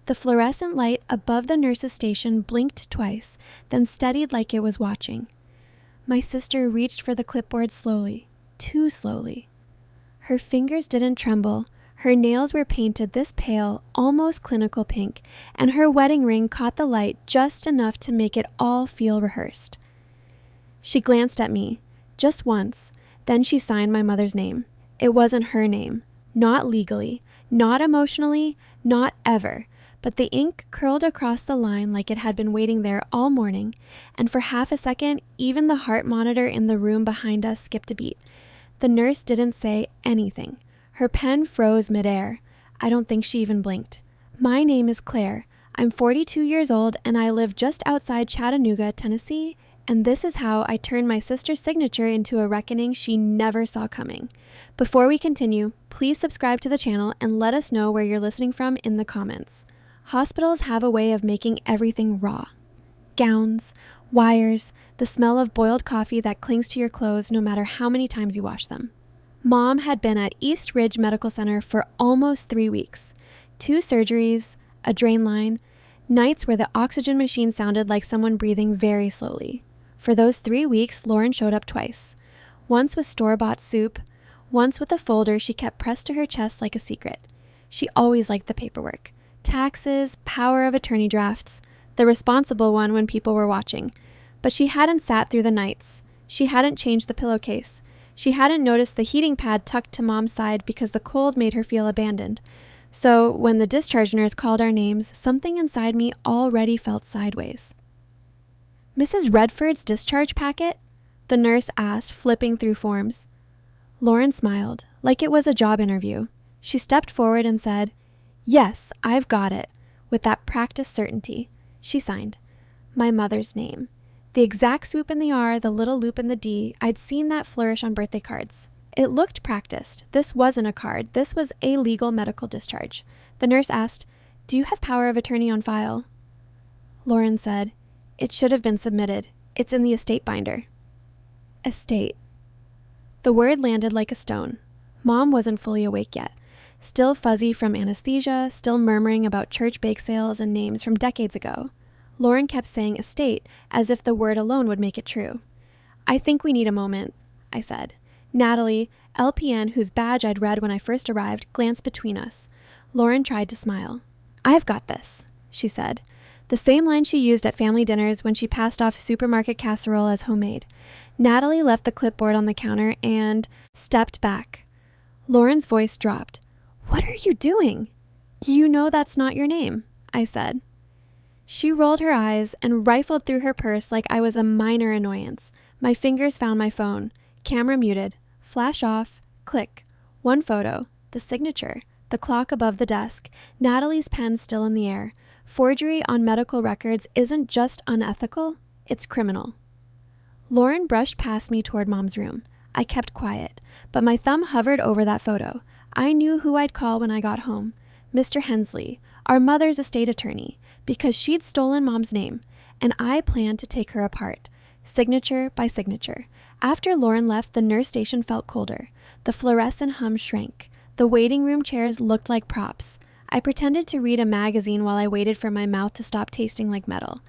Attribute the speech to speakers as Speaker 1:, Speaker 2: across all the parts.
Speaker 1: The fluorescent light above the nurse's station blinked twice, then steadied like it was watching. My sister reached for the clipboard slowly, too slowly. Her fingers didn't tremble. Her nails were painted this pale, almost clinical pink, and her wedding ring caught the light just enough to make it all feel rehearsed. She glanced at me, just once, then she signed my mother's name. It wasn't her name, not legally, not emotionally, not ever, but the ink curled across the line like it had been waiting there all morning, and for half a second, even the heart monitor in the room behind us skipped a beat. The nurse didn't say anything. Her pen froze midair. I don't think she even blinked. My name is Claire. I'm 42 years old and I live just outside Chattanooga, Tennessee, and this is how I turned my sister's signature into a reckoning she never saw coming. Before we continue, please subscribe to the channel and let us know where you're listening from in the comments. Hospitals have a way of making everything raw. Gowns, wires, the smell of boiled coffee that clings to your clothes no matter how many times you wash them. Mom had been at East Ridge Medical Center for almost 3 weeks. 2 surgeries, a drain line, nights where the oxygen machine sounded like someone breathing very slowly. For those 3 weeks, Lauren showed up twice. Once with store-bought soup, once with a folder she kept pressed to her chest like a secret. She always liked the paperwork. Taxes, power of attorney drafts, the responsible one when people were watching. But she hadn't sat through the nights. She hadn't changed the pillowcase. She hadn't noticed the heating pad tucked to Mom's side because the cold made her feel abandoned. So when the discharge nurse called our names, something inside me already felt sideways. "Mrs. Redford's discharge packet?" the nurse asked, flipping through forms. Lauren smiled, like it was a job interview. She stepped forward and said, "Yes, I've got it," with that practiced certainty. She signed. My mother's name. The exact swoop in the R, the little loop in the D, I'd seen that flourish on birthday cards. It looked practiced. This wasn't a card. This was a legal medical discharge. The nurse asked, "Do you have power of attorney on file?" Lauren said, "It should have been submitted. It's in the estate binder." Estate. The word landed like a stone. Mom wasn't fully awake yet. Still fuzzy from anesthesia, still murmuring about church bake sales and names from decades ago. Lauren kept saying estate as if the word alone would make it true. "I think we need a moment," I said. Natalie, LPN, whose badge I'd read when I first arrived, glanced between us. Lauren tried to smile. "I've got this," she said. The same line she used at family dinners when she passed off supermarket casserole as homemade. Natalie left the clipboard on the counter and stepped back. Lauren's voice dropped. "What are you doing?" "You know that's not your name," I said. She rolled her eyes and rifled through her purse like I was a minor annoyance. My fingers found my phone. Camera muted. Flash off. Click. One photo. The signature. The clock above the desk. Natalie's pen still in the air. Forgery on medical records isn't just unethical, it's criminal. Lauren brushed past me toward Mom's room. I kept quiet, but my thumb hovered over that photo. I knew who I'd call when I got home. Mr. Hensley, our mother's estate attorney, because she'd stolen Mom's name, and I planned to take her apart, signature by signature. After Lauren left, the nurse station felt colder. The fluorescent hum shrank. The waiting room chairs looked like props. I pretended to read a magazine while I waited for my mouth to stop tasting like metal.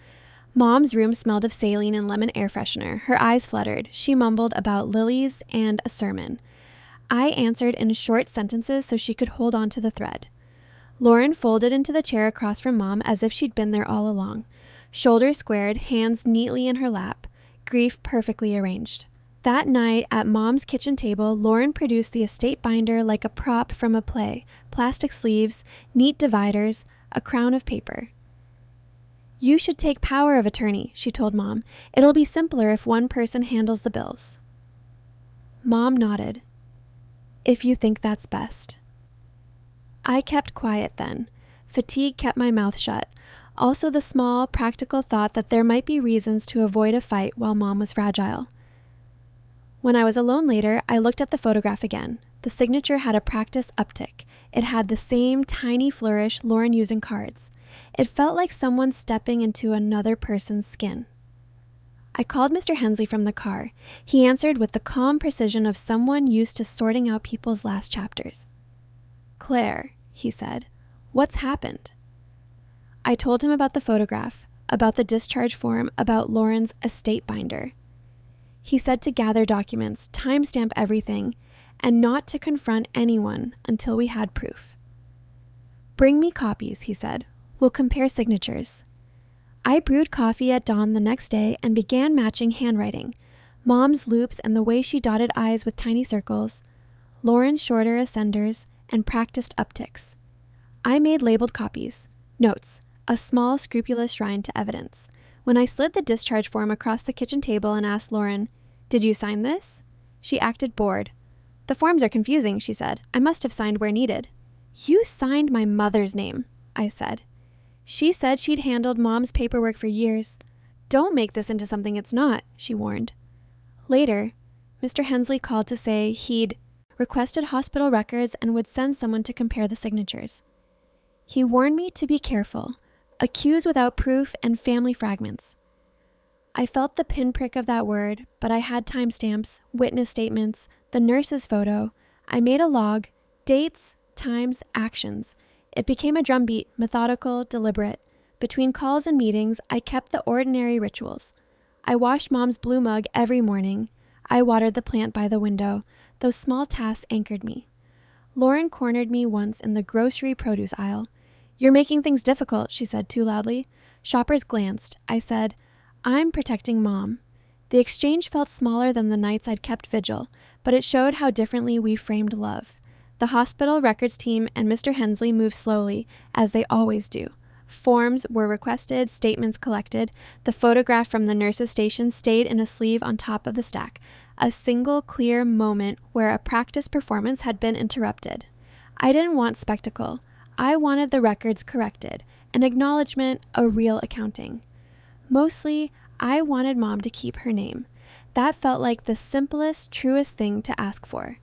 Speaker 1: Mom's room smelled of saline and lemon air freshener. Her eyes fluttered. She mumbled about lilies and a sermon. I answered in short sentences so she could hold on to the thread. Lauren folded into the chair across from Mom as if she'd been there all along. Shoulders squared, hands neatly in her lap, grief perfectly arranged. That night at Mom's kitchen table, Lauren produced the estate binder like a prop from a play, plastic sleeves, neat dividers, a crown of paper. "You should take power of attorney," she told Mom. "It'll be simpler if one person handles the bills." Mom nodded. "If you think that's best." I kept quiet then. Fatigue kept my mouth shut. Also the small, practical thought that there might be reasons to avoid a fight while Mom was fragile. When I was alone later, I looked at the photograph again. The signature had a practice uptick. It had the same tiny flourish Lauren used in cards. It felt like someone stepping into another person's skin. I called Mr. Hensley from the car. He answered with the calm precision of someone used to sorting out people's last chapters. "Claire," he said, "what's happened?" I told him about the photograph, about the discharge form, about Lauren's estate binder. He said to gather documents, timestamp everything, and not to confront anyone until we had proof. Bring me copies, he said. We'll compare signatures. I brewed coffee at dawn the next day and began matching handwriting, Mom's loops and the way she dotted I's with tiny circles, Lauren's shorter ascenders, and practiced upticks. I made labeled copies, notes, a small, scrupulous shrine to evidence. When I slid the discharge form across the kitchen table and asked Lauren, "Did you sign this?" she acted bored. "The forms are confusing," she said. "I must have signed where needed." "You signed my mother's name," I said. "She said she'd handled Mom's paperwork for years. Don't make this into something it's not," she warned. Later, Mr. Hensley called to say he'd requested hospital records and would send someone to compare the signatures. He warned me to be careful, accused without proof and family fragments. I felt the pinprick of that word, but I had timestamps, witness statements, the nurse's photo. I made a log, dates, times, actions. It became a drumbeat, methodical, deliberate. Between calls and meetings, I kept the ordinary rituals. I washed Mom's blue mug every morning. I watered the plant by the window. Those small tasks anchored me. Lauren cornered me once in the grocery produce aisle. "You're making things difficult," she said too loudly. Shoppers glanced. I said, "I'm protecting Mom." The exchange felt smaller than the nights I'd kept vigil, but it showed how differently we framed love. The hospital records team and Mr. Hensley moved slowly, as they always do. Forms were requested, statements collected. The photograph from the nurse's station stayed in a sleeve on top of the stack, a single clear moment where a practice performance had been interrupted. I didn't want spectacle. I wanted the records corrected, an acknowledgement, a real accounting. Mostly, I wanted Mom to keep her name. That felt like the simplest, truest thing to ask for.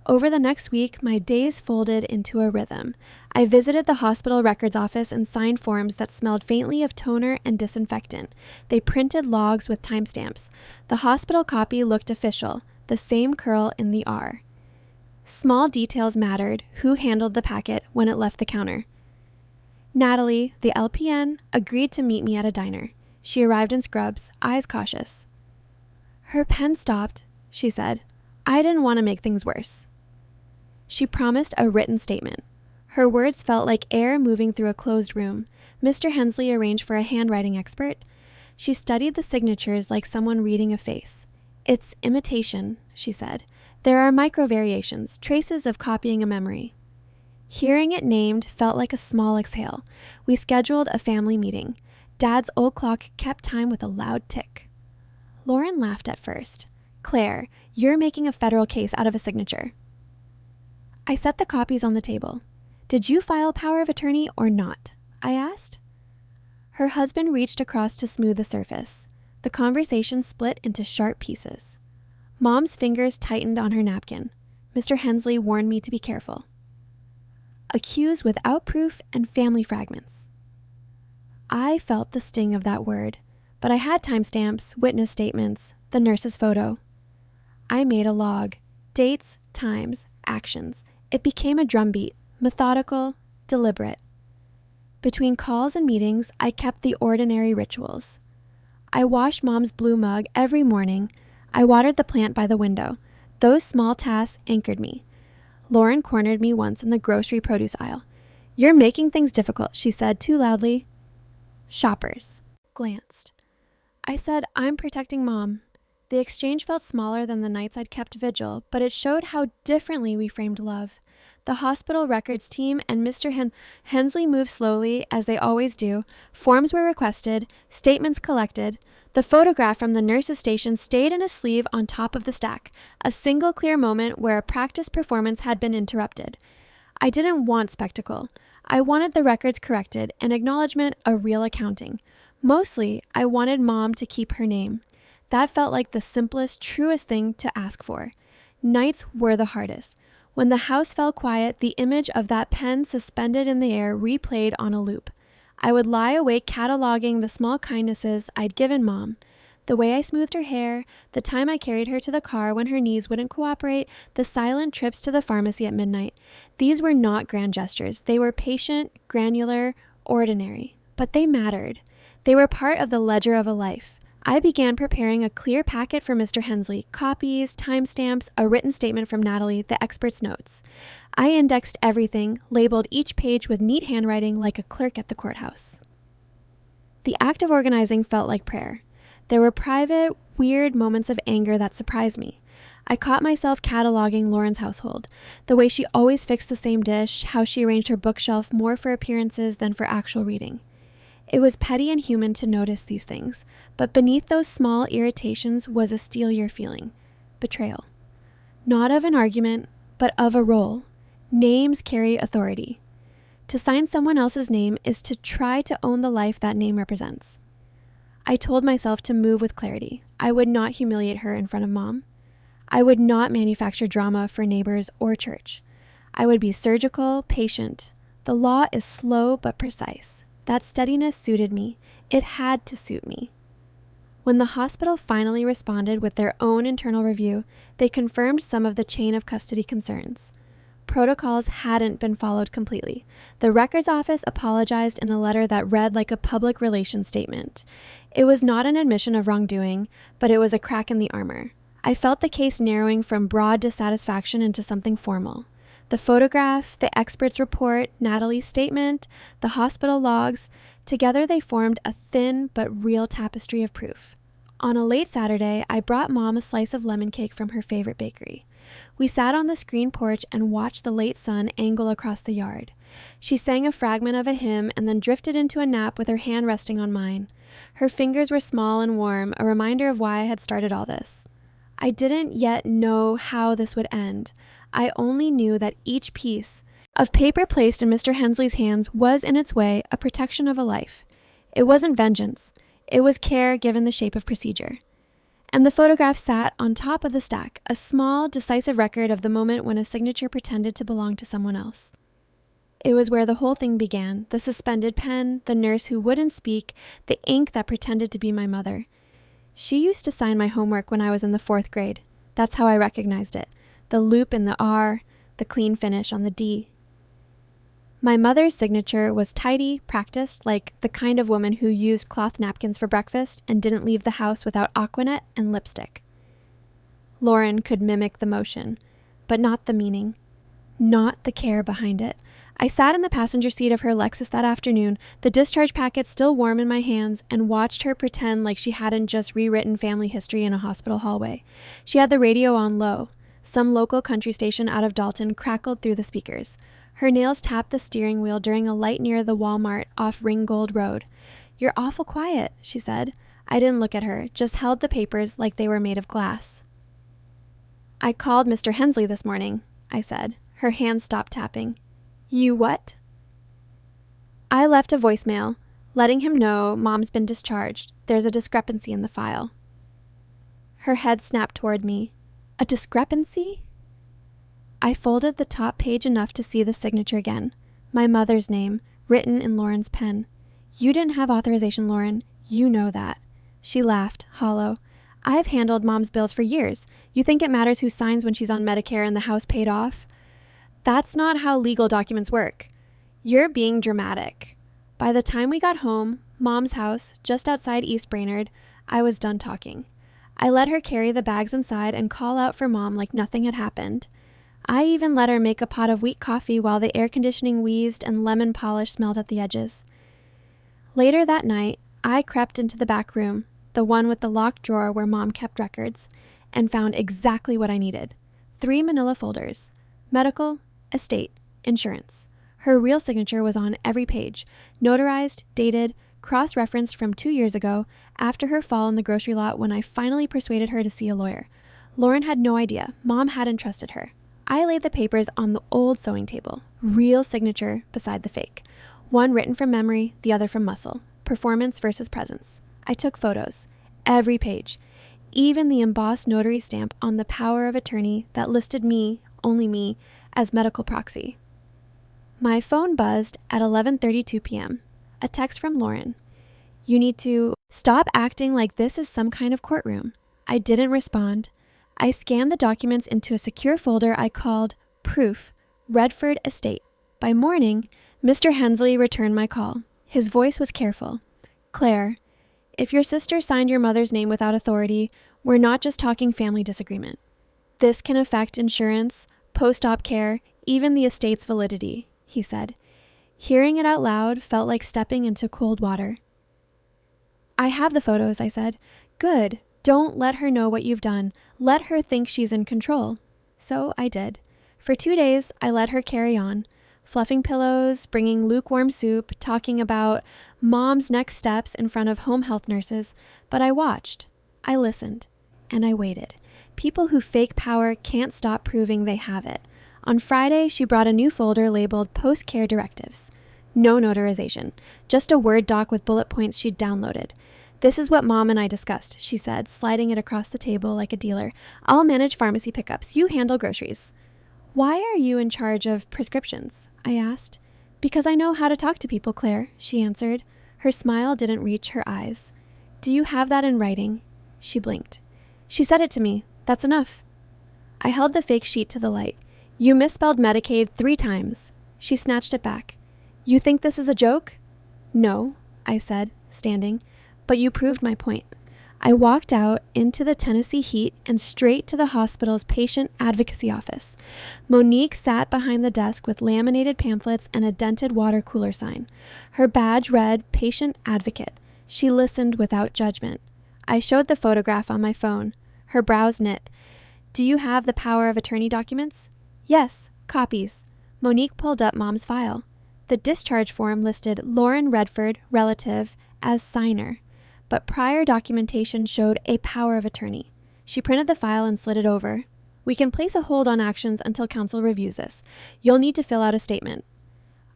Speaker 1: Over the next week, my days folded into a rhythm. I visited the hospital records office and signed forms that smelled faintly of toner and disinfectant. They printed logs with timestamps. The hospital copy looked official, the same curl in the R. Small details mattered, who handled the packet when it left the counter. Natalie, the LPN, agreed to meet me at a diner. She arrived in scrubs, eyes cautious. "Her pen stopped," she said. "I didn't want to make things worse." She promised a written statement. Her words felt like air moving through a closed room. Mr. Hensley arranged for a handwriting expert. She studied the signatures like someone reading a face. "It's imitation," she said. "There are micro variations, traces of copying a memory." Hearing it named felt like a small exhale. We scheduled a family meeting. Dad's old clock kept time with a loud tick. Lauren laughed at first. "Claire, you're making a federal case out of a signature." I set the copies on the table. "Did you file power of attorney or not?" I asked. Her husband reached across to smooth the surface. The conversation split into sharp pieces. Mom's fingers tightened on her napkin. Mr. Hensley warned me to be careful. Accused without proof and family fragments. I felt the sting of that word, but I had timestamps, witness statements, the nurse's photo. I made a log, dates, times, actions. It became a drumbeat, methodical, deliberate. Between calls and meetings, I kept the ordinary rituals. I washed Mom's blue mug every morning. I watered the plant by the window. Those small tasks anchored me. Lauren cornered me once in the grocery produce aisle. "You're making things difficult," she said too loudly. Shoppers glanced. I said, "I'm protecting Mom." The exchange felt smaller than the nights I'd kept vigil, but it showed how differently we framed love. The hospital records team and Mr. Hensley moved slowly, as they always do. Forms were requested, statements collected. The photograph from the nurse's station stayed in a sleeve on top of the stack, a single clear moment where a practice performance had been interrupted. I didn't want spectacle. I wanted the records corrected, an acknowledgement, a real accounting. Mostly, I wanted Mom to keep her name. That felt like the simplest, truest thing to ask for. Nights were the hardest. When the house fell quiet, the image of that pen suspended in the air replayed on a loop. I would lie awake cataloging the small kindnesses I'd given Mom. The way I smoothed her hair, the time I carried her to the car when her knees wouldn't cooperate, the silent trips to the pharmacy at midnight. These were not grand gestures. They were patient, granular, ordinary. But they mattered. They were part of the ledger of a life. I began preparing a clear packet for Mr. Hensley, copies, timestamps, a written statement from Natalie, the expert's notes. I indexed everything, labeled each page with neat handwriting like a clerk at the courthouse. The act of organizing felt like prayer. There were private, weird moments of anger that surprised me. I caught myself cataloging Lauren's household, the way she always fixed the same dish, how she arranged her bookshelf more for appearances than for actual reading. It was petty and human to notice these things, but beneath those small irritations was a steelier feeling: betrayal. Not of an argument, but of a role. Names carry authority. To sign someone else's name is to try to own the life that name represents. I told myself to move with clarity. I would not humiliate her in front of Mom. I would not manufacture drama for neighbors or church. I would be surgical, patient. The law is slow but precise. That steadiness suited me. It had to suit me. When the hospital finally responded with their own internal review, they confirmed some of the chain of custody concerns. Protocols hadn't been followed completely. The records office apologized in a letter that read like a public relations statement. It was not an admission of wrongdoing, but it was a crack in the armor. I felt the case narrowing from broad dissatisfaction into something formal. The photograph, the expert's report, Natalie's statement, the hospital logs, together they formed a thin but real tapestry of proof. On a late Saturday, I brought Mom a slice of lemon cake from her favorite bakery. We sat on the screen porch and watched the late sun angle across the yard. She sang a fragment of a hymn and then drifted into a nap with her hand resting on mine. Her fingers were small and warm, a reminder of why I had started all this. I didn't yet know how this would end. I only knew that each piece of paper placed in Mr. Hensley's hands was, in its way, a protection of a life. It wasn't vengeance. It was care given the shape of procedure. And the photograph sat on top of the stack, a small, decisive record of the moment when a signature pretended to belong to someone else. It was where the whole thing began: the suspended pen, the nurse who wouldn't speak, the ink that pretended to be my mother. She used to sign my homework when I was in the 4th grade. That's how I recognized it. The loop in the R, the clean finish on the D. My mother's signature was tidy, practiced, like the kind of woman who used cloth napkins for breakfast and didn't leave the house without Aquanet and lipstick. Lauren could mimic the motion, but not the meaning, not the care behind it. I sat in the passenger seat of her Lexus that afternoon, the discharge packet still warm in my hands, and watched her pretend like she hadn't just rewritten family history in a hospital hallway. She had the radio on low. Some local country station out of Dalton crackled through the speakers. Her nails tapped the steering wheel during a light near the Walmart off Ringgold Road. "You're awful quiet," she said. I didn't look at her, just held the papers like they were made of glass. "I called Mr. Hensley this morning," I said. Her hand stopped tapping. "You what?" "I left a voicemail, letting him know Mom's been discharged. There's a discrepancy in the file." Her head snapped toward me. "A discrepancy?" I folded the top page enough to see the signature again. My mother's name, written in Lauren's pen. "You didn't have authorization, Lauren. You know that." She laughed, hollow. "I've handled Mom's bills for years. You think it matters who signs when she's on Medicare and the house paid off? That's not how legal documents work. You're being dramatic." By the time we got home, Mom's house, just outside East Brainerd, I was done talking. I let her carry the bags inside and call out for Mom like nothing had happened. I even let her make a pot of weak coffee while the air conditioning wheezed and lemon polish smelled at the edges. Later that night, I crept into the back room, the one with the locked drawer where Mom kept records, and found exactly what I needed. 3 manila folders: medical, estate, insurance. Her real signature was on every page, notarized, dated, cross-referenced from 2 years ago, after her fall in the grocery lot when I finally persuaded her to see a lawyer. Lauren had no idea. Mom hadn't trusted her. I laid the papers on the old sewing table, real signature beside the fake. One written from memory, the other from muscle. Performance versus presence. I took photos. Every page. Even the embossed notary stamp on the power of attorney that listed me, only me, as medical proxy. My phone buzzed at 11:32 p.m. A text from Lauren. "You need to stop acting like this is some kind of courtroom." I didn't respond. I scanned the documents into a secure folder I called Proof, Redford Estate. By morning, Mr. Hensley returned my call. His voice was careful. Claire, if your sister signed your mother's name without authority, we're not just talking family disagreement. This can affect insurance, post-op care, even the estate's validity, he said. Hearing it out loud felt like stepping into cold water. I have the photos, I said. Good. Don't let her know what you've done. Let her think she's in control. So I did. For 2 days, I let her carry on, fluffing pillows, bringing lukewarm soup, talking about mom's next steps in front of home health nurses. But I watched, I listened, and I waited. People who fake power can't stop proving they have it. On Friday, she brought a new folder labeled Post-Care Directives. No notarization, just a Word doc with bullet points she'd downloaded. This is what Mom and I discussed, she said, sliding it across the table like a dealer. I'll manage pharmacy pickups. You handle groceries. Why are you in charge of prescriptions? I asked. Because I know how to talk to people, Claire, she answered. Her smile didn't reach her eyes. Do you have that in writing? She blinked. She said it to me. That's enough. I held the fake sheet to the light. You misspelled Medicaid 3 times. She snatched it back. You think this is a joke? No, I said, standing. But you proved my point. I walked out into the Tennessee heat and straight to the hospital's patient advocacy office. Monique sat behind the desk with laminated pamphlets and a dented water cooler sign. Her badge read Patient Advocate. She listened without judgment. I showed the photograph on my phone. Her brows knit. Do you have the power of attorney documents? Yes, copies. Monique pulled up Mom's file. The discharge form listed Lauren Redford, relative, as signer, but prior documentation showed a power of attorney. She printed the file and slid it over. We can place a hold on actions until counsel reviews this. You'll need to fill out a statement.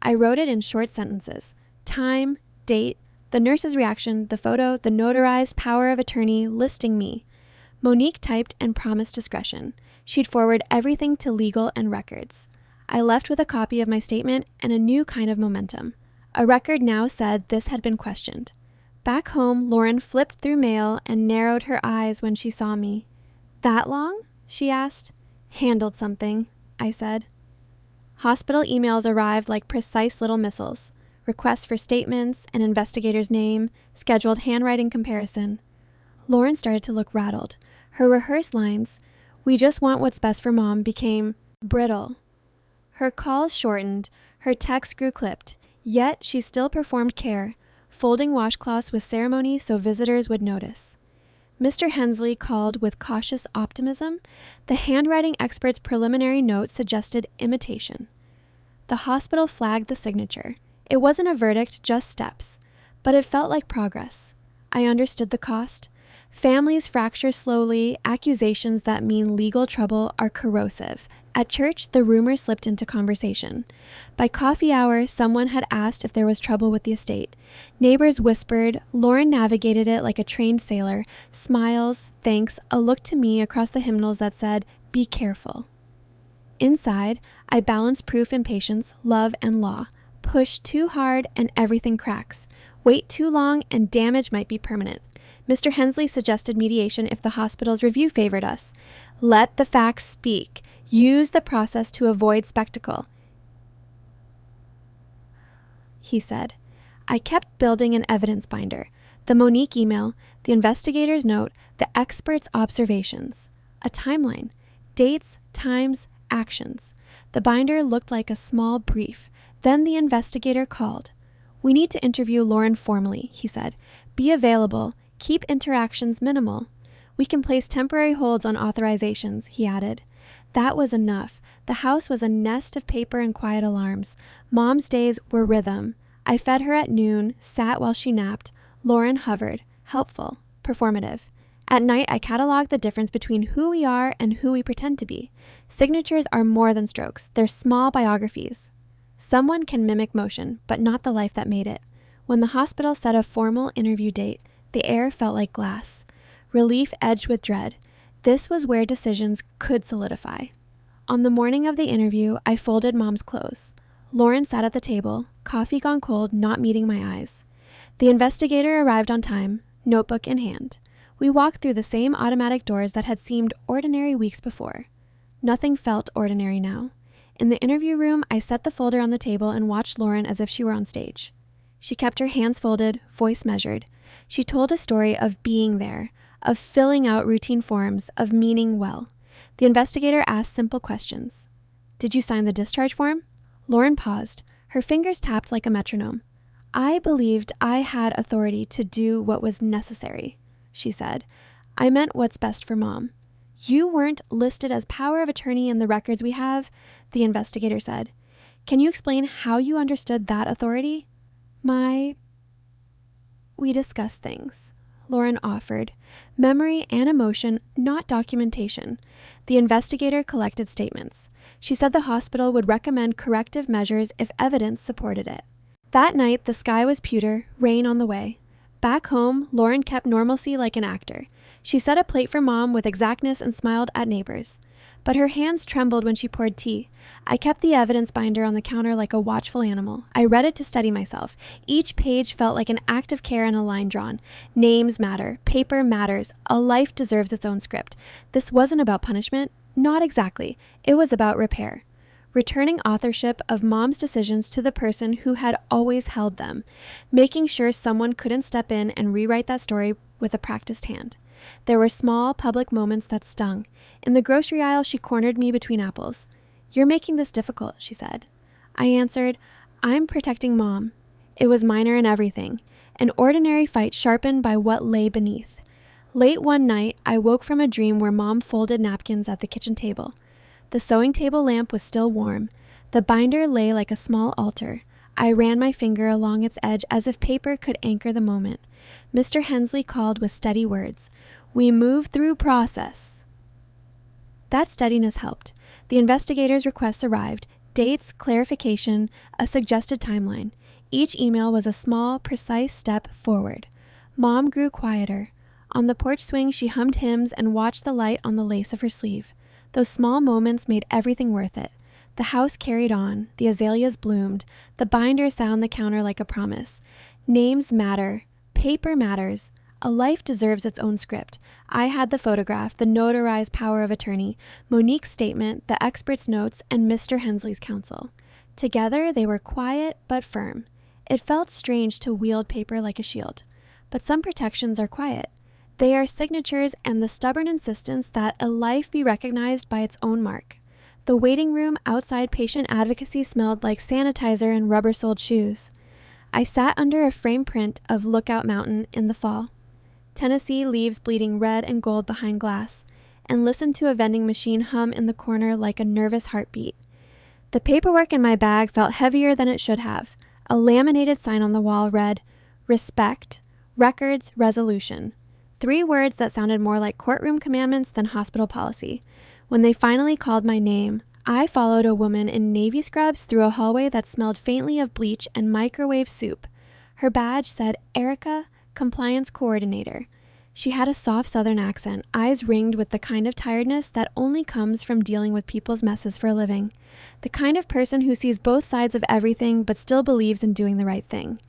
Speaker 1: I wrote it in short sentences. Time, date, the nurse's reaction, the photo, the notarized power of attorney listing me. Monique typed and promised discretion. She'd forward everything to legal and records. I left with a copy of my statement and a new kind of momentum. A record now said this had been questioned. Back home, Lauren flipped through mail and narrowed her eyes when she saw me. That long? She asked. Handled something, I said. Hospital emails arrived like precise little missiles. Requests for statements, an investigator's name, scheduled handwriting comparison. Lauren started to look rattled. Her rehearsed lines, "We just want what's best for Mom," became brittle. Her calls shortened, her texts grew clipped, yet she still performed care, folding washcloths with ceremony so visitors would notice. Mr. Hensley called with cautious optimism. The handwriting expert's preliminary note suggested imitation. The hospital flagged the signature. It wasn't a verdict, just steps, but it felt like progress. I understood the cost. Families fracture slowly. Accusations that mean legal trouble are corrosive. At church, the rumor slipped into conversation. By coffee hour, someone had asked if there was trouble with the estate. Neighbors whispered. Lauren navigated it like a trained sailor. Smiles, thanks, a look to me across the hymnals that said, "Be careful." Inside, I balanced proof and patience, love and law. Push too hard and everything cracks. Wait too long and damage might be permanent. Mr. Hensley suggested mediation if the hospital's review favored us. Let the facts speak. Use the process to avoid spectacle, he said. I kept building an evidence binder. The Monique email, the investigator's note, the expert's observations. A timeline. Dates, times, actions. The binder looked like a small brief. Then the investigator called. "We need to interview Lauren formally," he said. "Be available. Keep interactions minimal. We can place temporary holds on authorizations," he added. That was enough. The house was a nest of paper and quiet alarms. Mom's days were rhythm. I fed her at noon, sat while she napped. Lauren hovered, helpful, performative. At night, I cataloged the difference between who we are and who we pretend to be. Signatures are more than strokes. They're small biographies. Someone can mimic motion, but not the life that made it. When the hospital set a formal interview date, the air felt like glass. Relief edged with dread. This was where decisions could solidify. On the morning of the interview, I folded Mom's clothes. Lauren sat at the table, coffee gone cold, not meeting my eyes. The investigator arrived on time, notebook in hand. We walked through the same automatic doors that had seemed ordinary weeks before. Nothing felt ordinary now. In the interview room, I set the folder on the table and watched Lauren as if she were on stage. She kept her hands folded, voice measured. She told a story of being there, of filling out routine forms, of meaning well. The investigator asked simple questions. Did you sign the discharge form? Lauren paused. Her fingers tapped like a metronome. I believed I had authority to do what was necessary, she said. I meant what's best for Mom. You weren't listed as power of attorney in the records we have, the investigator said. Can you explain how you understood that authority? We discussed things, Lauren offered. Memory and emotion, not documentation. The investigator collected statements. She said the hospital would recommend corrective measures if evidence supported it. That night, the sky was pewter, rain on the way. Back home, Lauren kept normalcy like an actor. She set a plate for Mom with exactness and smiled at neighbors. But her hands trembled when she poured tea. I kept the evidence binder on the counter like a watchful animal. I read it to steady myself. Each page felt like an act of care and a line drawn. Names matter. Paper matters. A life deserves its own script. This wasn't about punishment. Not exactly. It was about repair. Returning authorship of Mom's decisions to the person who had always held them. Making sure someone couldn't step in and rewrite that story with a practiced hand. There were small, public moments that stung. In the grocery aisle, she cornered me between apples. You're making this difficult, she said. I answered, I'm protecting Mom. It was minor in everything. An ordinary fight sharpened by what lay beneath. Late one night, I woke from a dream where Mom folded napkins at the kitchen table. The sewing table lamp was still warm. The binder lay like a small altar. I ran my finger along its edge as if paper could anchor the moment. Mr. Hensley called with steady words. We move through process. That steadiness helped. The investigators' requests arrived. Dates, clarification, a suggested timeline. Each email was a small, precise step forward. Mom grew quieter. On the porch swing, she hummed hymns and watched the light on the lace of her sleeve. Those small moments made everything worth it. The house carried on. The azaleas bloomed. The binder sat on the counter like a promise. Names matter. Paper matters. A life deserves its own script. I had the photograph, the notarized power of attorney, Monique's statement, the expert's notes, and Mr. Hensley's counsel. Together, they were quiet but firm. It felt strange to wield paper like a shield. But some protections are quiet. They are signatures and the stubborn insistence that a life be recognized by its own mark. The waiting room outside patient advocacy smelled like sanitizer and rubber-soled shoes. I sat under a frame print of Lookout Mountain in the fall. Tennessee leaves bleeding red and gold behind glass, and listened to a vending machine hum in the corner like a nervous heartbeat. The paperwork in my bag felt heavier than it should have. A laminated sign on the wall read, Respect, Records, Resolution. 3 words that sounded more like courtroom commandments than hospital policy. When they finally called my name, I followed a woman in navy scrubs through a hallway that smelled faintly of bleach and microwave soup. Her badge said Erica, Compliance Coordinator. She had a soft southern accent, eyes ringed with the kind of tiredness that only comes from dealing with people's messes for a living. The kind of person who sees both sides of everything but still believes in doing the right thing.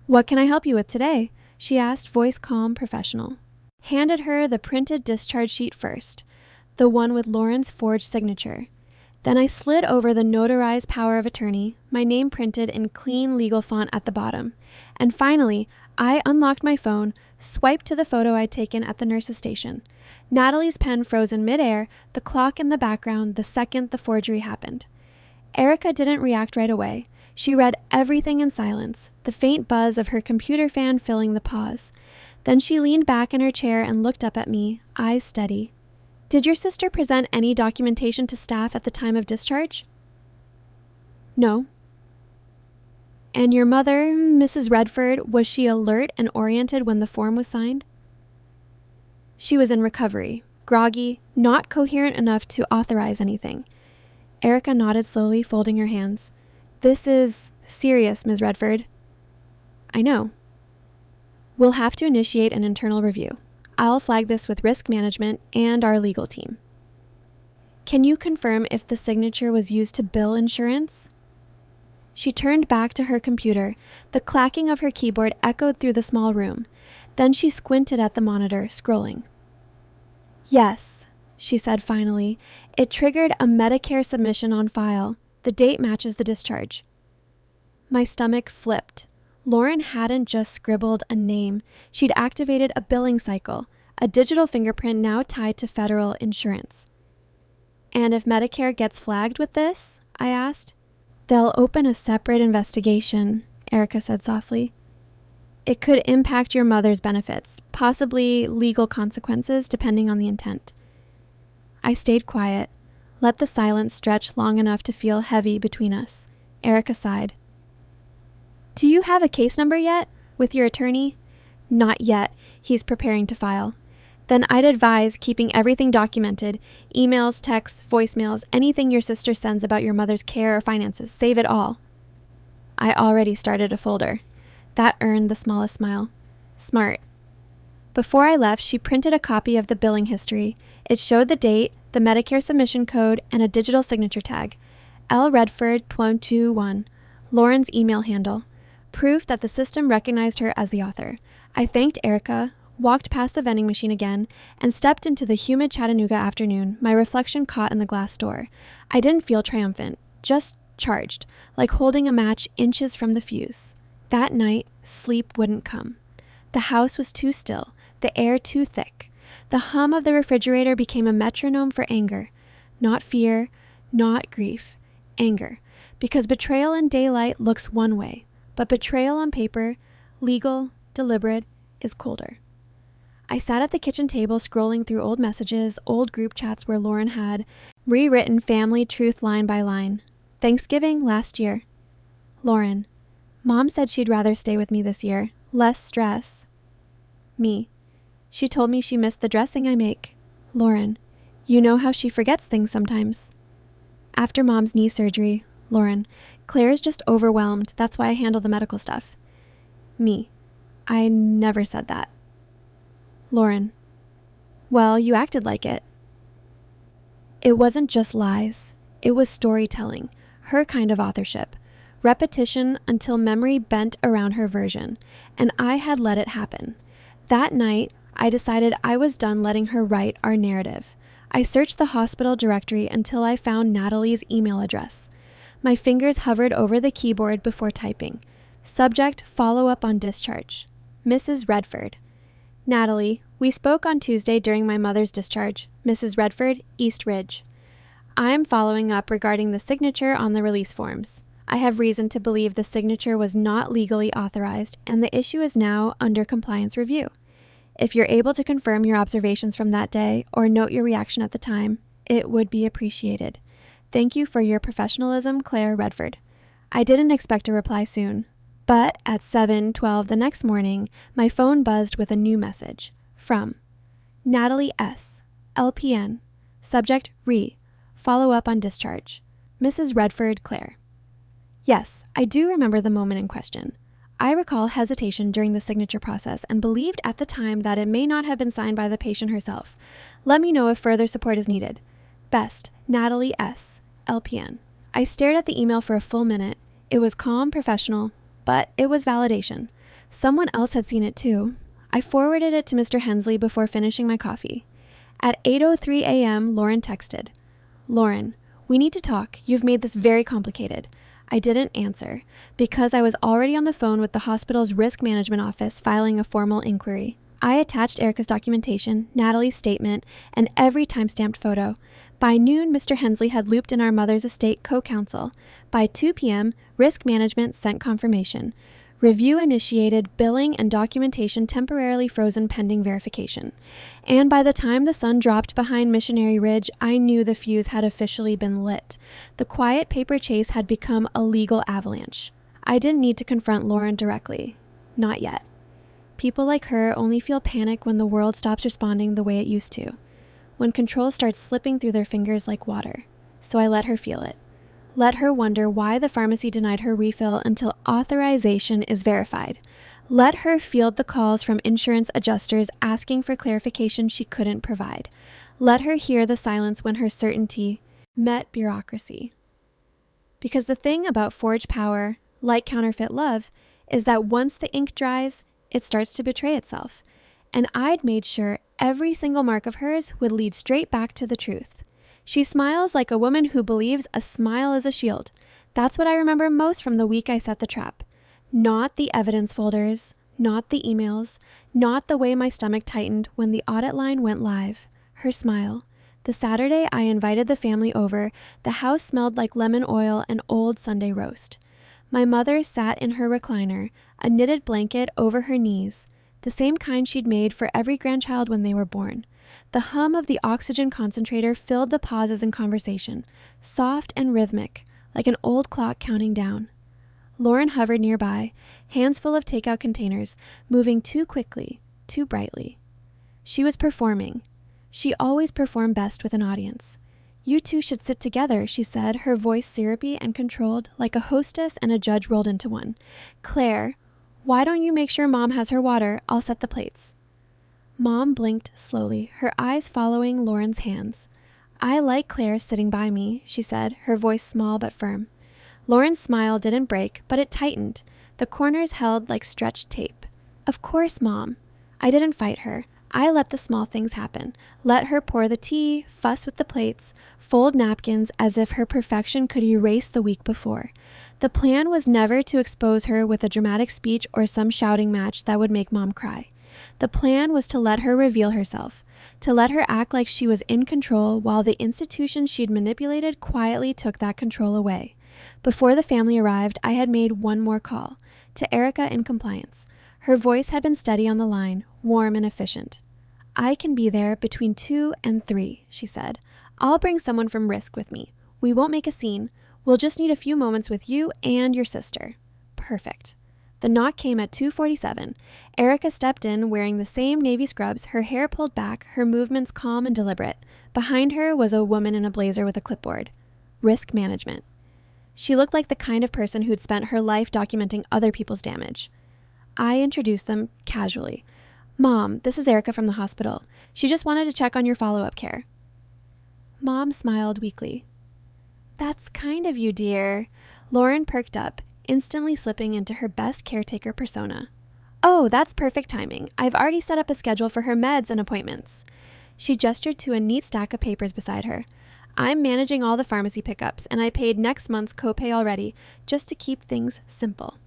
Speaker 1: What can I help you with today? She asked, voice calm, professional. Handed her the printed discharge sheet first, the one with Lauren's forged signature. Then I slid over the notarized power of attorney, my name printed in clean legal font at the bottom. And finally, I unlocked my phone, swiped to the photo I'd taken at the nurse's station. Natalie's pen froze in midair, the clock in the background the second the forgery happened. Erica didn't react right away. She read everything in silence, the faint buzz of her computer fan filling the pause. Then she leaned back in her chair and looked up at me, eyes steady. Did your sister present any documentation to staff at the time of discharge? No. And your mother, Mrs. Redford, was she alert and oriented when the form was signed? She was in recovery, groggy, not coherent enough to authorize anything. Erica nodded slowly, folding her hands. This is serious, Ms. Redford. I know. We'll have to initiate an internal review. I'll flag this with risk management and our legal team. Can you confirm if the signature was used to bill insurance? She turned back to her computer. The clacking of her keyboard echoed through the small room. Then she squinted at the monitor, scrolling. Yes, she said finally. It triggered a Medicare submission on file. The date matches the discharge. My stomach flipped. Lauren hadn't just scribbled a name. She'd activated a billing cycle, a digital fingerprint now tied to federal insurance. And if Medicare gets flagged with this? I asked. They'll open a separate investigation, Erica said softly. It could impact your mother's benefits, possibly legal consequences depending on the intent. I stayed quiet, let the silence stretch long enough to feel heavy between us. Erica sighed. Do you have a case number yet? With your attorney? Not yet. He's preparing to file. Then I'd advise keeping everything documented. Emails, texts, voicemails, anything your sister sends about your mother's care or finances. Save it all. I already started a folder. That earned the smallest smile. Smart. Before I left, she printed a copy of the billing history. It showed the date, the Medicare submission code, and a digital signature tag. L. Redford 221, Lauren's email handle. Proof that the system recognized her as the author. I thanked Erica, walked past the vending machine again, and stepped into the humid Chattanooga afternoon, my reflection caught in the glass door. I didn't feel triumphant, just charged, like holding a match inches from the fuse. That night, sleep wouldn't come. The house was too still, the air too thick. The hum of the refrigerator became a metronome for anger. Not fear, not grief. Anger. Because betrayal in daylight looks one way, but betrayal on paper, legal, deliberate, is colder. I sat at the kitchen table scrolling through old messages, old group chats where Lauren had rewritten family truth line by line. Thanksgiving last year. Lauren. Mom said she'd rather stay with me this year. Less stress. Me. She told me she missed the dressing I make. Lauren. You know how she forgets things sometimes. After Mom's knee surgery. Lauren. Claire's just overwhelmed. That's why I handle the medical stuff. Me. I never said that. Lauren. Well, you acted like it. It wasn't just lies. It was storytelling. Her kind of authorship. Repetition until memory bent around her version, and I had let it happen. That night, I decided I was done letting her write our narrative. I searched the hospital directory until I found Natalie's email address. My fingers hovered over the keyboard before typing. Subject, follow-up on discharge. Mrs. Redford. Natalie, we spoke on Tuesday during my mother's discharge. Mrs. Redford, East Ridge. I am following up regarding the signature on the release forms. I have reason to believe the signature was not legally authorized, and the issue is now under compliance review. If you're able to confirm your observations from that day or note your reaction at the time, it would be appreciated. Thank you for your professionalism, Claire Redford. I didn't expect a reply soon, but at 7:12 the next morning, my phone buzzed with a new message from Natalie S., LPN, subject re, follow up on discharge. Mrs. Redford, Claire. Yes, I do remember the moment in question. I recall hesitation during the signature process and believed at the time that it may not have been signed by the patient herself. Let me know if further support is needed. Best, Natalie S., LPN. I stared at the email for a full minute. It was calm, professional, but it was validation. Someone else had seen it too. I forwarded it to Mr. Hensley before finishing my coffee. At 8:03 a.m., Lauren texted. Lauren, we need to talk. You've made this very complicated. I didn't answer because I was already on the phone with the hospital's risk management office filing a formal inquiry. I attached Erica's documentation, Natalie's statement, and every time-stamped photo. By noon, Mr. Hensley had looped in our mother's estate co-counsel. By 2 p.m., risk management sent confirmation. Review initiated, billing and documentation temporarily frozen pending verification. And by the time the sun dropped behind Missionary Ridge, I knew the fuse had officially been lit. The quiet paper chase had become a legal avalanche. I didn't need to confront Lauren directly. Not yet. People like her only feel panic when the world stops responding the way it used to, when control starts slipping through their fingers like water. So I let her feel it. Let her wonder why the pharmacy denied her refill until authorization is verified. Let her field the calls from insurance adjusters asking for clarification she couldn't provide. Let her hear the silence when her certainty met bureaucracy. Because the thing about forged power, like counterfeit love, is that once the ink dries, it starts to betray itself. And I'd made sure every single mark of hers would lead straight back to the truth. She smiles like a woman who believes a smile is a shield. That's what I remember most from the week I set the trap. Not the evidence folders, not the emails, not the way my stomach tightened when the audit line went live. Her smile. The Saturday I invited the family over, the house smelled like lemon oil and old Sunday roast. My mother sat in her recliner, a knitted blanket over her knees, the same kind she'd made for every grandchild when they were born. The hum of the oxygen concentrator filled the pauses in conversation, soft and rhythmic, like an old clock counting down. Lauren hovered nearby, hands full of takeout containers, moving too quickly, too brightly. She was performing. She always performed best with an audience. You two should sit together, she said, her voice syrupy and controlled, like a hostess and a judge rolled into one. Claire, why don't you make sure Mom has her water? I'll set the plates. Mom blinked slowly, her eyes following Lauren's hands. I like Claire sitting by me, she said, her voice small but firm. Lauren's smile didn't break, but it tightened. The corners held like stretched tape. Of course, Mom. I didn't fight her. I let the small things happen. Let her pour the tea, fuss with the plates, fold napkins as if her perfection could erase the week before. The plan was never to expose her with a dramatic speech or some shouting match that would make Mom cry. The plan was to let her reveal herself, to let her act like she was in control while the institution she'd manipulated quietly took that control away. Before the family arrived, I had made one more call, to Erica in compliance. Her voice had been steady on the line, warm and efficient. I can be there between 2 and 3, she said. I'll bring someone from Risk with me. We won't make a scene. We'll just need a few moments with you and your sister. Perfect. The knock came at 2:47. Erica stepped in wearing the same navy scrubs, her hair pulled back, her movements calm and deliberate. Behind her was a woman in a blazer with a clipboard. Risk management. She looked like the kind of person who'd spent her life documenting other people's damage. I introduced them casually. Mom, this is Erica from the hospital. She just wanted to check on your follow-up care. Mom smiled weakly. That's kind of you, dear. Lauren perked up, instantly slipping into her best caretaker persona. Oh, that's perfect timing. I've already set up a schedule for her meds and appointments. She gestured to a neat stack of papers beside her. I'm managing all the pharmacy pickups, and I paid next month's copay already, just to keep things simple.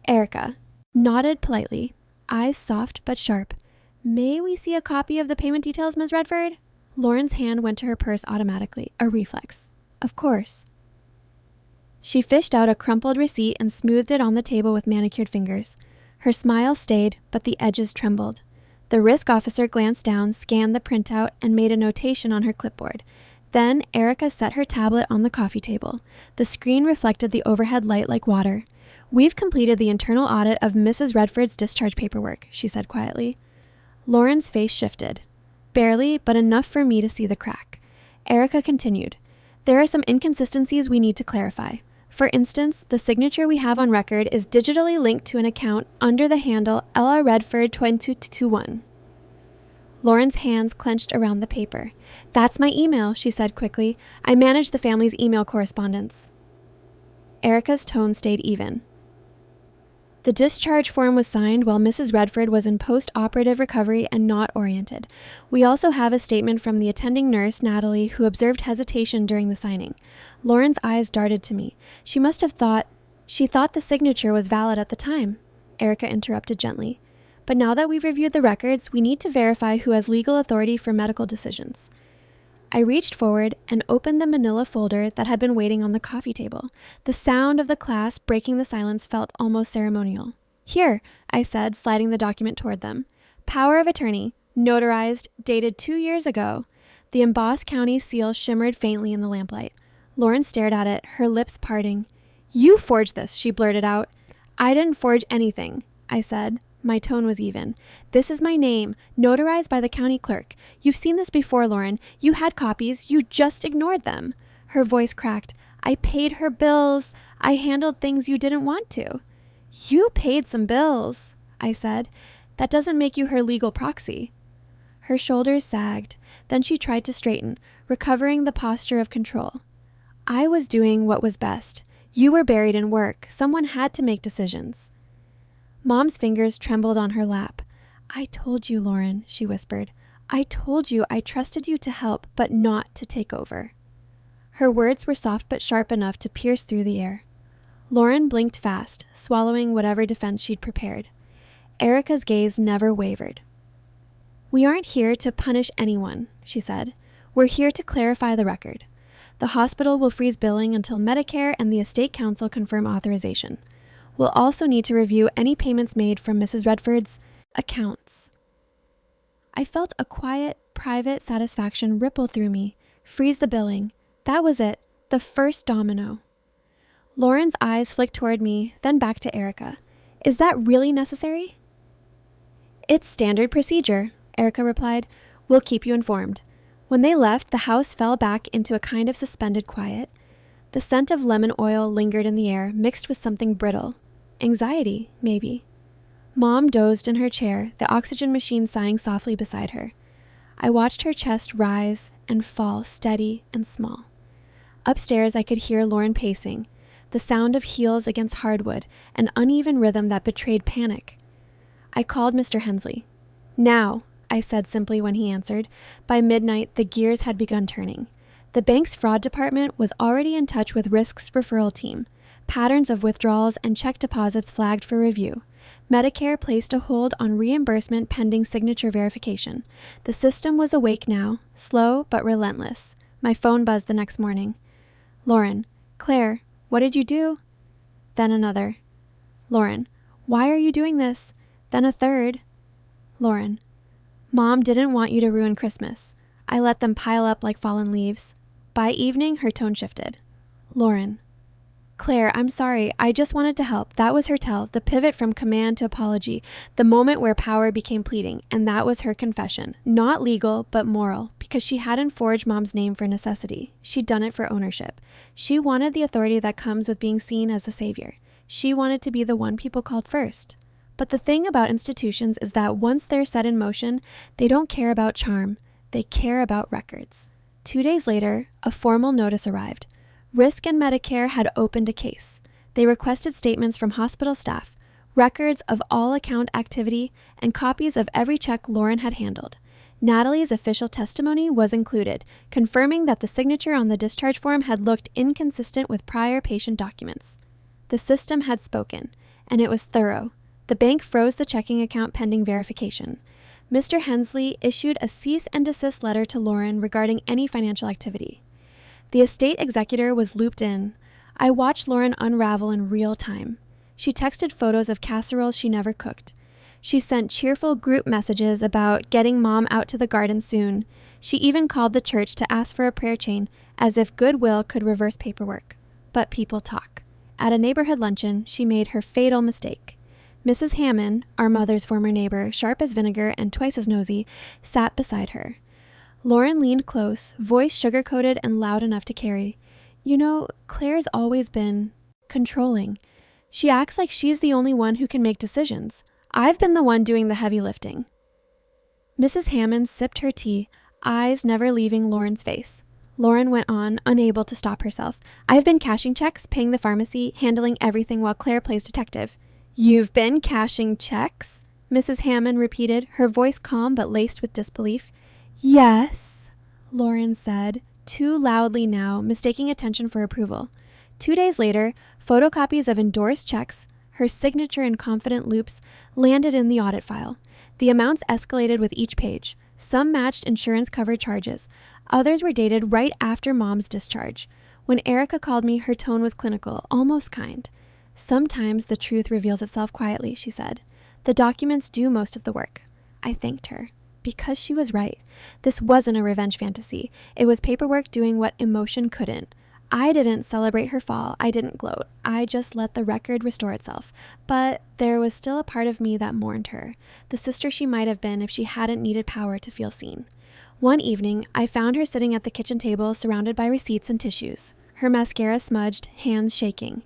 Speaker 1: Erica nodded politely, eyes soft but sharp. May we see a copy of the payment details, Ms. Redford? Lauren's hand went to her purse automatically, a reflex. Of course. She fished out a crumpled receipt and smoothed it on the table with manicured fingers. Her smile stayed, but the edges trembled. The risk officer glanced down, scanned the printout, and made a notation on her clipboard. Then Erica set her tablet on the coffee table. The screen reflected the overhead light like water. We've completed the internal audit of Mrs. Redford's discharge paperwork, she said quietly. Lauren's face shifted. Barely, but enough for me to see the crack. Erica continued. There are some inconsistencies we need to clarify. For instance, the signature we have on record is digitally linked to an account under the handle Ella Redford 2221. Lauren's hands clenched around the paper. That's my email, she said quickly. I manage the family's email correspondence. Erica's tone stayed even. The discharge form was signed while Mrs. Redford was in post-operative recovery and not oriented. We also have a statement from the attending nurse, Natalie, who observed hesitation during the signing. Lauren's eyes darted to me. She thought the signature was valid at the time. Erica interrupted gently. But now that we've reviewed the records, we need to verify who has legal authority for medical decisions. I reached forward and opened the manila folder that had been waiting on the coffee table. The sound of the class breaking the silence felt almost ceremonial. Here, I said, sliding the document toward them. Power of attorney, notarized, dated 2 years ago. The embossed county seal shimmered faintly in the lamplight. Lauren stared at it, her lips parting. You forged this, she blurted out. I didn't forge anything, I said. My tone was even. This is my name, notarized by the county clerk. You've seen this before, Lauren. You had copies. You just ignored them. Her voice cracked. I paid her bills. I handled things you didn't want to. You paid some bills, I said. That doesn't make you her legal proxy. Her shoulders sagged. Then she tried to straighten, recovering the posture of control. I was doing what was best. You were buried in work. Someone had to make decisions. Mom's fingers trembled on her lap. I told you, Lauren, she whispered. I told you I trusted you to help, but not to take over. Her words were soft but sharp enough to pierce through the air. Lauren blinked fast, swallowing whatever defense she'd prepared. Erica's gaze never wavered. "We aren't here to punish anyone," she said. "We're here to clarify the record. The hospital will freeze billing until Medicare and the estate council confirm authorization. We'll also need to review any payments made from Mrs. Redford's accounts." I felt a quiet, private satisfaction ripple through me. Freeze the billing. That was it. The first domino. Lauren's eyes flicked toward me, then back to Erica. "Is that really necessary?" "It's standard procedure," Erica replied. "We'll keep you informed." When they left, the house fell back into a kind of suspended quiet. The scent of lemon oil lingered in the air, mixed with something brittle. Anxiety, maybe. Mom dozed in her chair, the oxygen machine sighing softly beside her. I watched her chest rise and fall, steady and small. Upstairs, I could hear Lauren pacing, the sound of heels against hardwood, an uneven rhythm that betrayed panic. I called Mr. Hensley. "Now," I said simply when he answered. By midnight, the gears had begun turning. The bank's fraud department was already in touch with Risk's referral team. Patterns of withdrawals and check deposits flagged for review. Medicare placed a hold on reimbursement pending signature verification. The system was awake now, slow but relentless. My phone buzzed the next morning. "Lauren, Claire, what did you do?" Then another. "Lauren, why are you doing this?" Then a third. "Lauren, Mom didn't want you to ruin Christmas. I let them pile up like fallen leaves." By evening, her tone shifted. "Lauren, Claire, I'm sorry. I just wanted to help." That was her tell, the pivot from command to apology, the moment where power became pleading, and that was her confession. Not legal, but moral, because she hadn't forged Mom's name for necessity. She'd done it for ownership. She wanted the authority that comes with being seen as the savior. She wanted to be the one people called first. But the thing about institutions is that once they're set in motion, they don't care about charm. They care about records. 2 days later, a formal notice arrived. Risk and Medicare had opened a case. They requested statements from hospital staff, records of all account activity, and copies of every check Lauren had handled. Natalie's official testimony was included, confirming that the signature on the discharge form had looked inconsistent with prior patient documents. The system had spoken, and it was thorough. The bank froze the checking account pending verification. Mr. Hensley issued a cease and desist letter to Lauren regarding any financial activity. The estate executor was looped in. I watched Lauren unravel in real time. She texted photos of casseroles she never cooked. She sent cheerful group messages about getting Mom out to the garden soon. She even called the church to ask for a prayer chain, as if goodwill could reverse paperwork. But people talk. At a neighborhood luncheon, she made her fatal mistake. Mrs. Hammond, our mother's former neighbor, sharp as vinegar and twice as nosy, sat beside her. Lauren leaned close, voice sugar-coated and loud enough to carry. "You know, Claire's always been controlling. She acts like she's the only one who can make decisions. I've been the one doing the heavy lifting." Mrs. Hammond sipped her tea, eyes never leaving Lauren's face. Lauren went on, unable to stop herself. "I've been cashing checks, paying the pharmacy, handling everything while Claire plays detective." "You've been cashing checks?" Mrs. Hammond repeated, her voice calm but laced with disbelief. "Yes," Lauren said, too loudly now, mistaking attention for approval. 2 days later, photocopies of endorsed checks, her signature in confident loops, landed in the audit file. The amounts escalated with each page. Some matched insurance-covered charges. Others were dated right after Mom's discharge. When Erica called me, her tone was clinical, almost kind. "Sometimes the truth reveals itself quietly," she said. "The documents do most of the work." I thanked her. Because she was right. This wasn't a revenge fantasy. It was paperwork doing what emotion couldn't. I didn't celebrate her fall. I didn't gloat. I just let the record restore itself. But there was still a part of me that mourned her, the sister she might have been if she hadn't needed power to feel seen. One evening, I found her sitting at the kitchen table surrounded by receipts and tissues, her mascara smudged, hands shaking.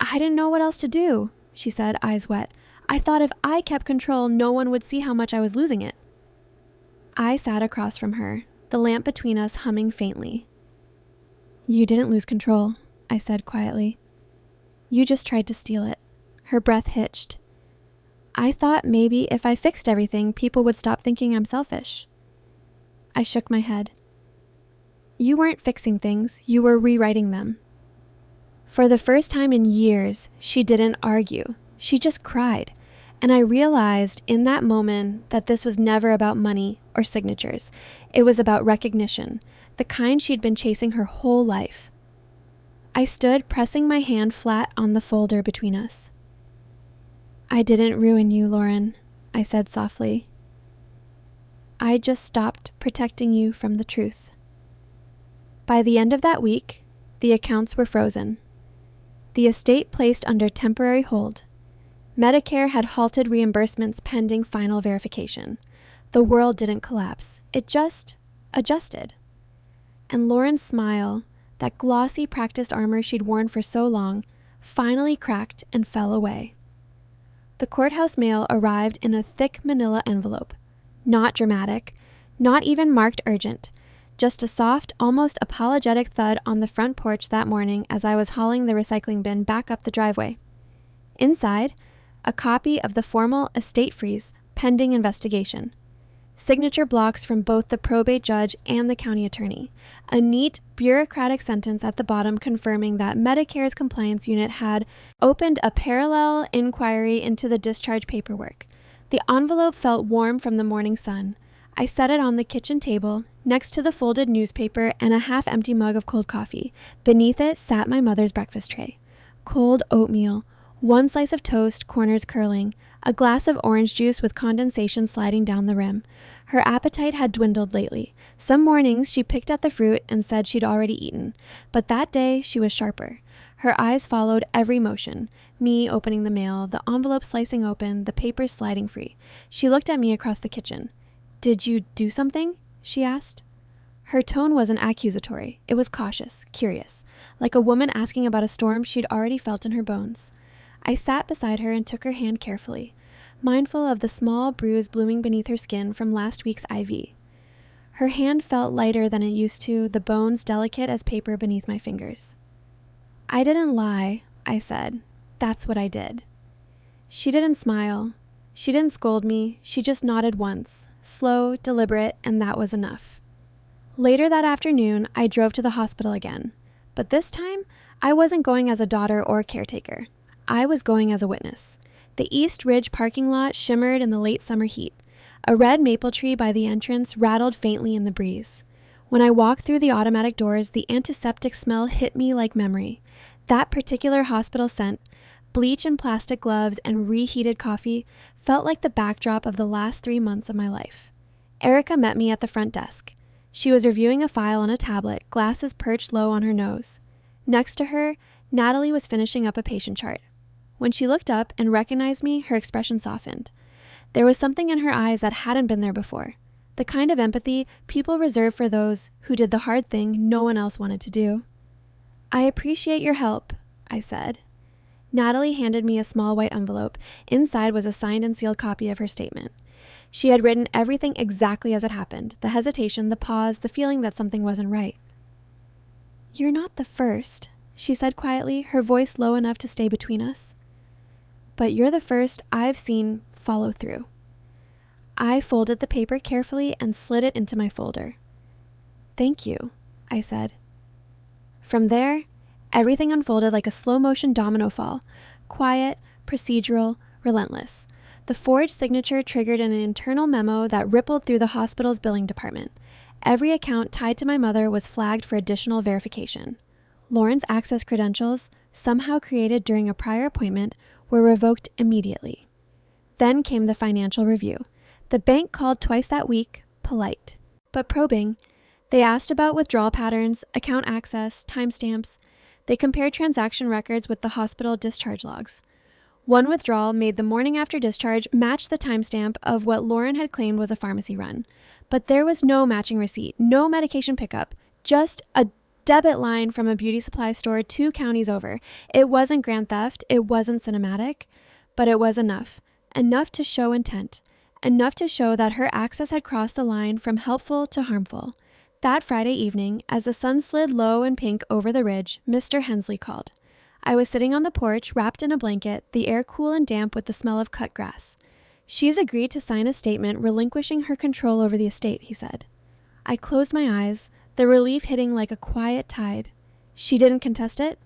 Speaker 1: "I didn't know what else to do," she said, eyes wet. "I thought if I kept control, no one would see how much I was losing it." I sat across from her, the lamp between us humming faintly. "You didn't lose control," I said quietly. "You just tried to steal it." Her breath hitched. "I thought maybe if I fixed everything, people would stop thinking I'm selfish." I shook my head. "You weren't fixing things, you were rewriting them." For the first time in years, she didn't argue. She just cried. And I realized in that moment that this was never about money or signatures. It was about recognition, the kind she'd been chasing her whole life. I stood, pressing my hand flat on the folder between us. "I didn't ruin you, Lauren," I said softly. "I just stopped protecting you from the truth." By the end of that week, the accounts were frozen. The estate placed under temporary hold. Medicare had halted reimbursements pending final verification. The world didn't collapse. It just adjusted. And Lauren's smile, that glossy practiced armor she'd worn for so long, finally cracked and fell away. The courthouse mail arrived in a thick manila envelope. Not dramatic, not even marked urgent, just a soft, almost apologetic thud on the front porch that morning as I was hauling the recycling bin back up the driveway. Inside, a copy of the formal estate freeze pending investigation. Signature blocks from both the probate judge and the county attorney. A neat, bureaucratic sentence at the bottom confirming that Medicare's compliance unit had opened a parallel inquiry into the discharge paperwork. The envelope felt warm from the morning sun. I set it on the kitchen table, next to the folded newspaper and a half-empty mug of cold coffee. Beneath it sat my mother's breakfast tray. Cold oatmeal, one slice of toast, corners curling, a glass of orange juice with condensation sliding down the rim. Her appetite had dwindled lately. Some mornings she picked at the fruit and said she'd already eaten, but that day she was sharper. Her eyes followed every motion, me opening the mail, the envelope slicing open, the papers sliding free. She looked at me across the kitchen. "Did you do something?" she asked. Her tone wasn't accusatory. It was cautious, curious, like a woman asking about a storm she'd already felt in her bones. I sat beside her and took her hand carefully, mindful of the small bruise blooming beneath her skin from last week's IV. Her hand felt lighter than it used to, the bones delicate as paper beneath my fingers. "I didn't lie," I said. "That's what I did." She didn't smile. She didn't scold me. She just nodded once, slow, deliberate, and that was enough. Later that afternoon, I drove to the hospital again. But this time, I wasn't going as a daughter or caretaker. I was going as a witness. The East Ridge parking lot shimmered in the late summer heat. A red maple tree by the entrance rattled faintly in the breeze. When I walked through the automatic doors, the antiseptic smell hit me like memory. That particular hospital scent, bleach and plastic gloves and reheated coffee, felt like the backdrop of the last 3 months of my life. Erica met me at the front desk. She was reviewing a file on a tablet, glasses perched low on her nose. Next to her, Natalie was finishing up a patient chart. When she looked up and recognized me, her expression softened. There was something in her eyes that hadn't been there before, the kind of empathy people reserve for those who did the hard thing no one else wanted to do. "I appreciate your help," I said. Natalie handed me a small white envelope. Inside was a signed and sealed copy of her statement. She had written everything exactly as it happened, the hesitation, the pause, the feeling that something wasn't right. "You're not the first," she said quietly, her voice low enough to stay between us. "But you're the first I've seen follow through." I folded the paper carefully and slid it into my folder. "Thank you," I said. From there, everything unfolded like a slow-motion domino fall, quiet, procedural, relentless. The forged signature triggered an internal memo that rippled through the hospital's billing department. Every account tied to my mother was flagged for additional verification. Lauren's access credentials, somehow created during a prior appointment, were revoked immediately. Then came the financial review. The bank called twice that week, polite, but probing. They asked about withdrawal patterns, account access, timestamps. They compared transaction records with the hospital discharge logs. One withdrawal made the morning after discharge match the timestamp of what Lauren had claimed was a pharmacy run. But there was no matching receipt, no medication pickup, just a debit line from a beauty supply store 2 counties over. It wasn't grand theft, it wasn't cinematic, but it was enough. Enough to show intent. Enough to show that her access had crossed the line from helpful to harmful. That Friday evening, as the sun slid low and pink over the ridge, Mr. Hensley called. I was sitting on the porch, wrapped in a blanket, the air cool and damp with the smell of cut grass. "She's agreed to sign a statement relinquishing her control over the estate," he said. I closed my eyes, the relief hitting like a quiet tide. "She didn't contest it?"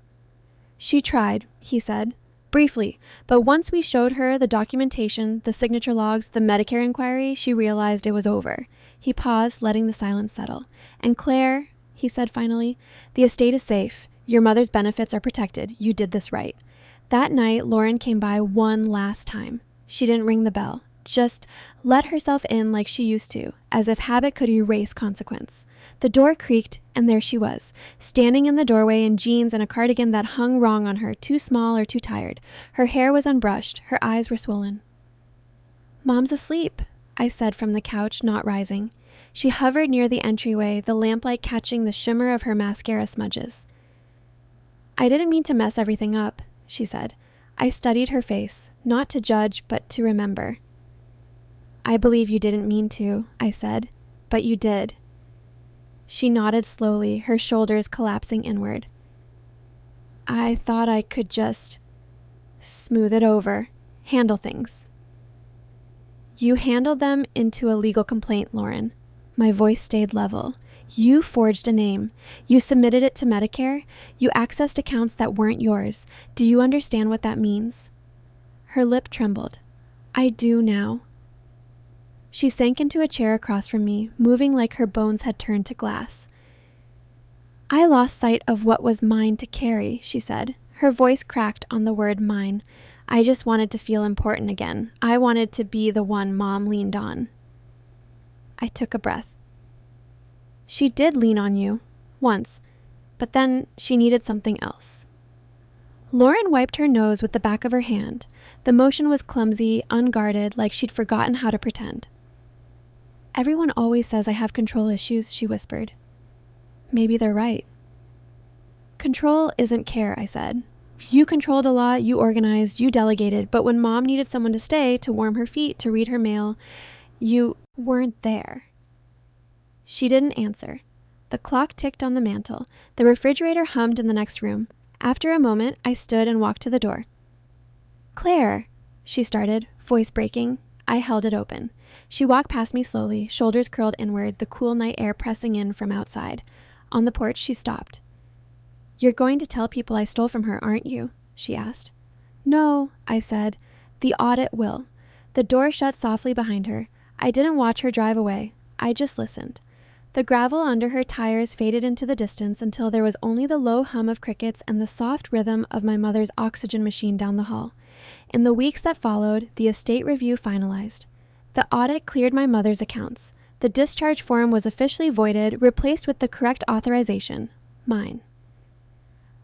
Speaker 1: She tried, he said. Briefly, but once we showed her the documentation, the signature logs, the Medicare inquiry, she realized it was over. He paused, letting the silence settle. And Claire, he said finally, the estate is safe. Your mother's benefits are protected. You did this right. That night, Lauren came by one last time. She didn't ring the bell, just let herself in like she used to, as if habit could erase consequence. The door creaked, and there she was, standing in the doorway in jeans and a cardigan that hung wrong on her, too small or too tired. Her hair was unbrushed, her eyes were swollen. "Mom's asleep," I said from the couch, not rising. She hovered near the entryway, the lamplight catching the shimmer of her mascara smudges. "I didn't mean to mess everything up," she said. I studied her face, not to judge, but to remember. "I believe you didn't mean to," I said, "but you did." She nodded slowly, her shoulders collapsing inward. "I thought I could just smooth it over, handle things." "You handled them into a legal complaint, Lauren." My voice stayed level. "You forged a name. You submitted it to Medicare. You accessed accounts that weren't yours. Do you understand what that means?" Her lip trembled. "I do now." She sank into a chair across from me, moving like her bones had turned to glass. "I lost sight of what was mine to carry," she said. Her voice cracked on the word mine. "I just wanted to feel important again. I wanted to be the one Mom leaned on." I took a breath. "She did lean on you, once, but then she needed something else." Lauren wiped her nose with the back of her hand. The motion was clumsy, unguarded, like she'd forgotten how to pretend. "Everyone always says I have control issues," she whispered. "Maybe they're right." "Control isn't care," I said. "You controlled a lot, you organized, you delegated, but when Mom needed someone to stay, to warm her feet, to read her mail, you weren't there." She didn't answer. The clock ticked on the mantel. The refrigerator hummed in the next room. After a moment, I stood and walked to the door. "Claire," she started, voice breaking. I held it open. She walked past me slowly, shoulders curled inward, the cool night air pressing in from outside. On the porch, she stopped. "You're going to tell people I stole from her, aren't you?" she asked. "No," I said. "The audit will." The door shut softly behind her. I didn't watch her drive away. I just listened. The gravel under her tires faded into the distance until there was only the low hum of crickets and the soft rhythm of my mother's oxygen machine down the hall. In the weeks that followed, the estate review finalized. The audit cleared my mother's accounts. The discharge form was officially voided, replaced with the correct authorization, mine.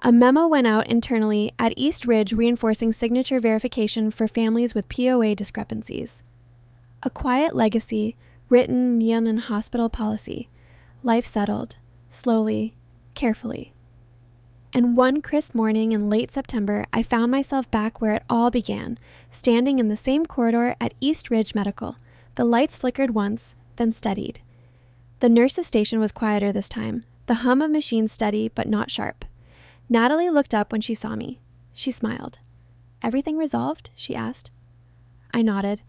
Speaker 1: A memo went out internally at East Ridge reinforcing signature verification for families with POA discrepancies. A quiet legacy, written in hospital policy. Life settled, slowly, carefully. And one crisp morning in late September, I found myself back where it all began, standing in the same corridor at East Ridge Medical. The lights flickered once, then steadied. The nurse's station was quieter this time, the hum of machines steady but not sharp. Natalie looked up when she saw me. She smiled. "Everything resolved?" she asked. I nodded.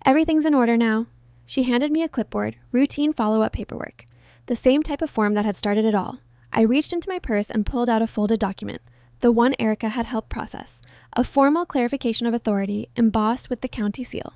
Speaker 1: "Everything's in order now." She handed me a clipboard, routine follow-up paperwork. The same type of form that had started it all. I reached into my purse and pulled out a folded document, the one Erica had helped process, a formal clarification of authority embossed with the county seal.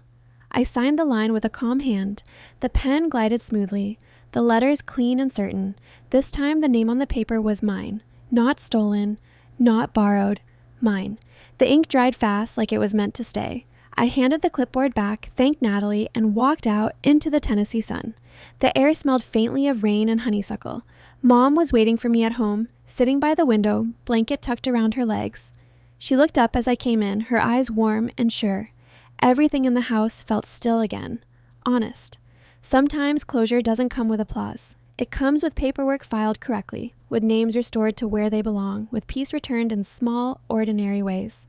Speaker 1: I signed the line with a calm hand. The pen glided smoothly, the letters clean and certain. This time the name on the paper was mine, not stolen, not borrowed, mine. The ink dried fast like it was meant to stay. I handed the clipboard back, thanked Natalie, and walked out into the Tennessee sun. The air smelled faintly of rain and honeysuckle. Mom was waiting for me at home, sitting by the window, blanket tucked around her legs. She looked up as I came in, her eyes warm and sure. Everything in the house felt still again, honest. Sometimes closure doesn't come with applause. It comes with paperwork filed correctly, with names restored to where they belong, with peace returned in small, ordinary ways.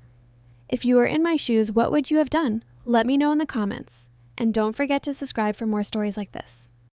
Speaker 1: If you were in my shoes, what would you have done? Let me know in the comments. And don't forget to subscribe for more stories like this.